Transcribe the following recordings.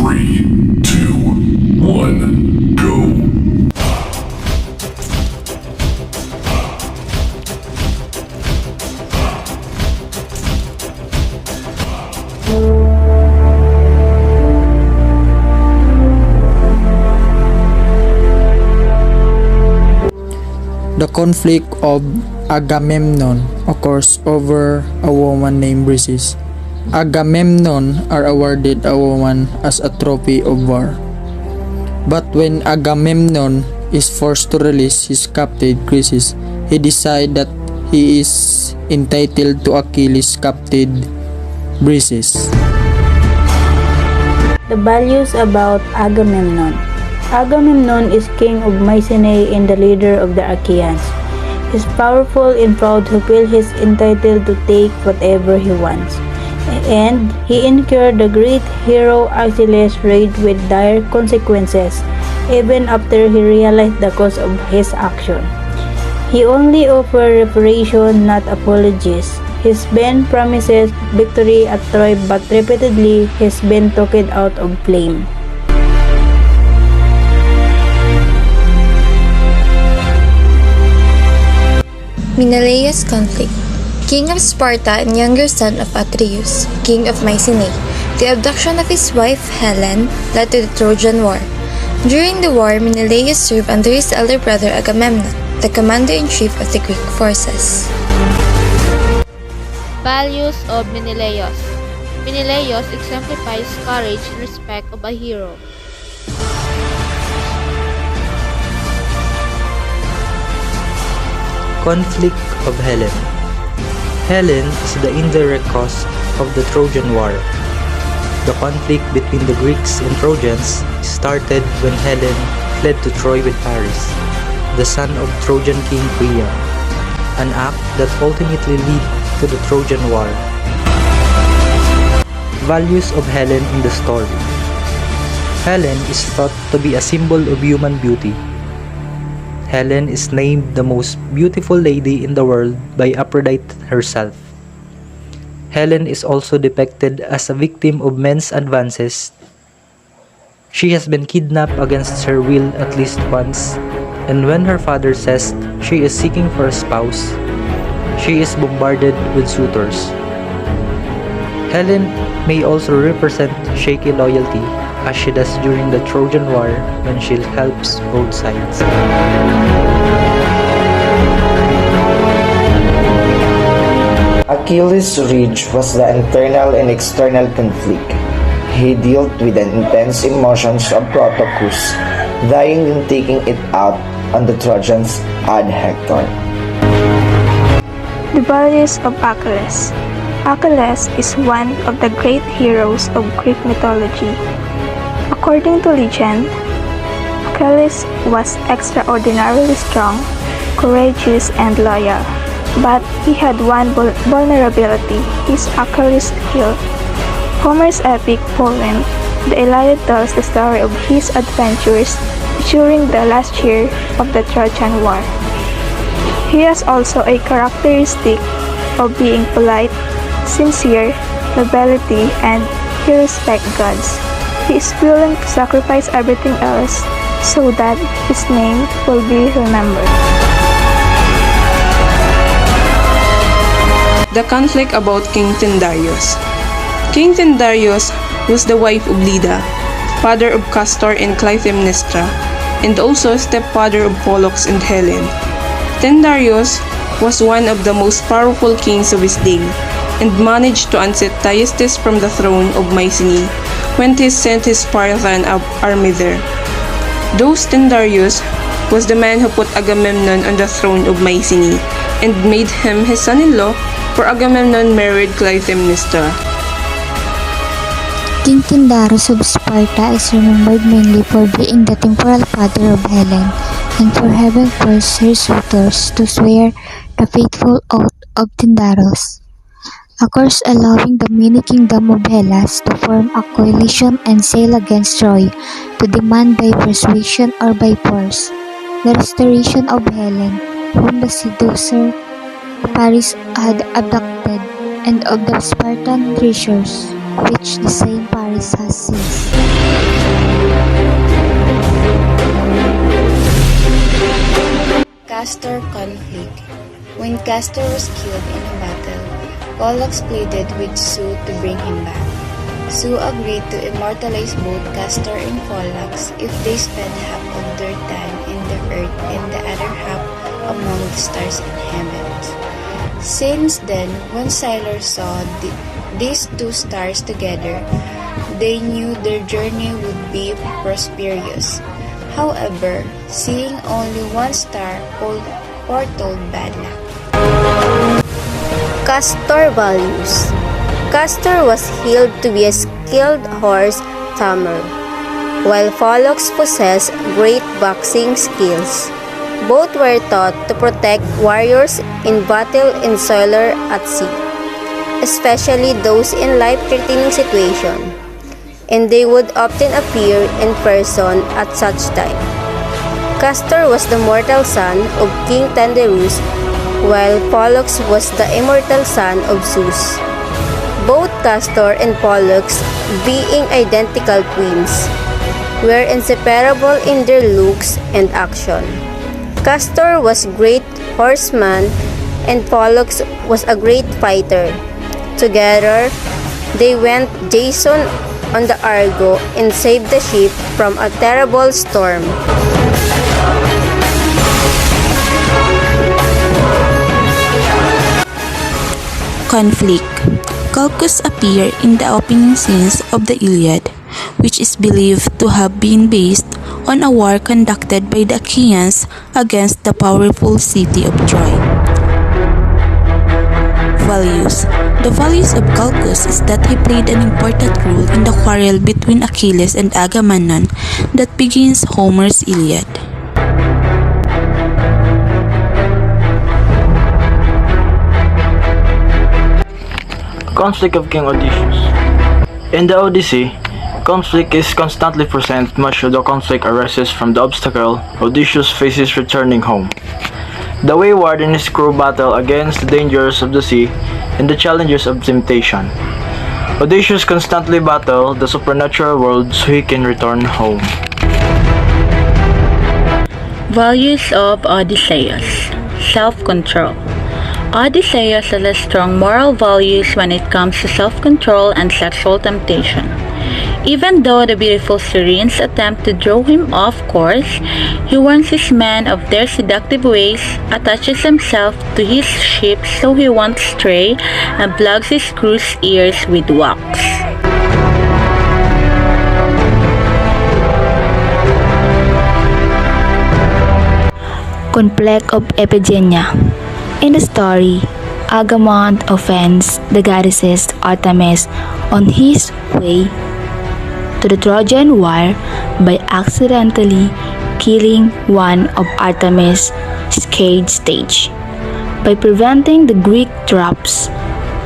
3, 2, 1, go. The conflict of Agamemnon occurs over a woman named Briseis. Agamemnon are awarded a woman as a trophy of war. But when Agamemnon is forced to release his captive Briseis, he decides that he is entitled to Achilles' captive Briseis. The values about Agamemnon. Agamemnon is king of Mycenae and the leader of the Achaeans. He's powerful and proud to feel he's entitled to take whatever he wants. And he incurred the great hero Achilles' rage with dire consequences, even after he realized the cause of his action. He only offered reparation, not apologies. He's been promises victory at Troy, but repeatedly he's been talked out of flame. Menelaus conflict. King of Sparta and younger son of Atreus, king of Mycenae. The abduction of his wife Helen led to the Trojan War. During the war, Menelaus served under his elder brother Agamemnon, the commander-in-chief of the Greek forces. Values of Menelaus. Menelaus exemplifies courage and respect of a hero. Conflict of Helen. Helen is the indirect cause of the Trojan War. The conflict between the Greeks and Trojans started when Helen fled to Troy with Paris, the son of Trojan king Priam, an act that ultimately led to the Trojan War. Values of Helen in the story. Helen is thought to be a symbol of human beauty. Helen is named the most beautiful lady in the world by Aphrodite herself. Helen is also depicted as a victim of men's advances. She has been kidnapped against her will at least once, and when her father says she is seeking for a spouse, she is bombarded with suitors. Helen may also represent shaky loyalty, as she does during the Trojan War when she helps both sides. Achilles' rage was the internal and external conflict. He dealt with the intense emotions of Protocus, dying and taking it out on the Trojans and Hector. The values of Achilles. Achilles is one of the great heroes of Greek mythology. According to legend, Achilles was extraordinarily strong, courageous, and loyal. But he had one vulnerability, his Achilles' heel. Homer's epic poem, the Iliad, tells the story of his adventures during the last year of the Trojan War. He has also a characteristic of being polite, sincere, nobility, and he respects gods. He is willing to sacrifice everything else so that his name will be remembered. The conflict about King Tyndareus. King Tyndareus was the wife of Leda, father of Castor and Clytemnestra, and also stepfather of Pollux and Helen. Tyndareus was one of the most powerful kings of his day, and managed to unseat Thyestes from the throne of Mycenae when he sent his Spartan army there. Thus Tyndareus was the man who put Agamemnon on the throne of Mycenae and made him his son-in-law, for Agamemnon married Clytemnestra. King Tyndareus of Sparta is remembered mainly for being the temporal father of Helen and for having forced her suitors to swear the faithful oath of Tyndareus, a course allowing the mini kingdom of Hellas to form a coalition and sail against Troy to demand by persuasion or by force the restoration of Helen, whom the seducer Paris had abducted, and of the Spartan treasures, which the same Paris has seized. Castor conflict. When Castor was killed in a battle, Pollux pleaded with Zeus to bring him back. Zeus agreed to immortalize both Castor and Pollux if they spent half of their time in the earth and the other half among the stars in heaven. Since then, when sailors saw these two stars together, they knew their journey would be prosperous. However, seeing only one star foretold bad luck. Castor values. Castor was hailed to be a skilled horse tamer, while Pollux possessed great boxing skills. Both were taught to protect warriors in battle and sailor at sea, especially those in life-threatening situations, and they would often appear in person at such time. Castor was the mortal son of King Tyndareus, while Pollux was the immortal son of Zeus. Both Castor and Pollux, being identical twins, were inseparable in their looks and action. Castor was a great horseman and Pollux was a great fighter. Together, they went Jason on the Argo and saved the ship from a terrible storm. Conflict. Calchas appear in the opening scenes of the Iliad, which is believed to have been based on a war conducted by the Achaeans against the powerful city of Troy. Values. The values of Calchas is that he played an important role in the quarrel between Achilles and Agamemnon that begins Homer's Iliad. Conflict of King Odysseus. In the Odyssey, conflict is constantly present. Much of the conflict arises from the obstacle Odysseus faces returning home. The wayward and his crew battle against the dangers of the sea and the challenges of temptation. Odysseus constantly battle the supernatural world so he can return home. Values of Odysseus. Self-control. Odysseus has strong moral values when it comes to self-control and sexual temptation. Even though the beautiful Syrians attempt to draw him off course, he warns his men of their seductive ways, attaches himself to his ship so he won't stray, and plugs his crew's ears with wax. Conflict of Iphigenia. In the story, Agamemnon offends the goddesses Artemis on his way to the Trojan War by accidentally killing one of Artemis' scared stage. By preventing the Greek troops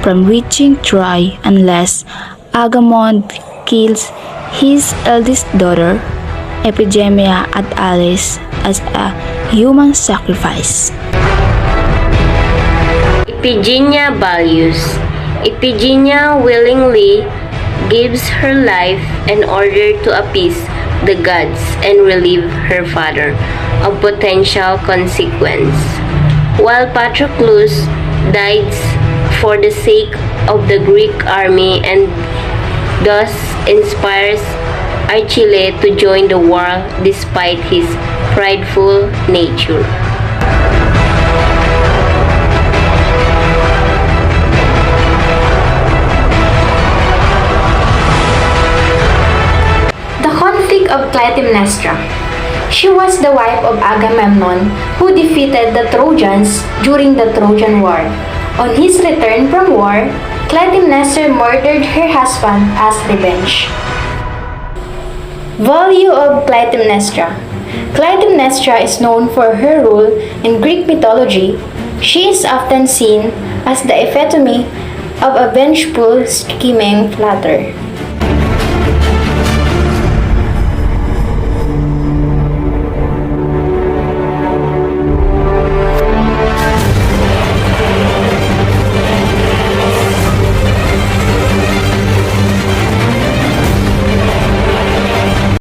from reaching Troy unless Agamemnon kills his eldest daughter, Iphigenia at Alice as a human sacrifice. Iphigenia values. Iphigenia willingly gives her life in order to appease the gods and relieve her father of potential consequence, while Patroclus died for the sake of the Greek army and thus inspires Achilles to join the war despite his prideful nature. Of Clytemnestra. She was the wife of Agamemnon who defeated the Trojans during the Trojan War. On his return from war, Clytemnestra murdered her husband as revenge. Value of Clytemnestra. Clytemnestra is known for her role in Greek mythology. She is often seen as the epitome of a vengeful, scheming flatterer.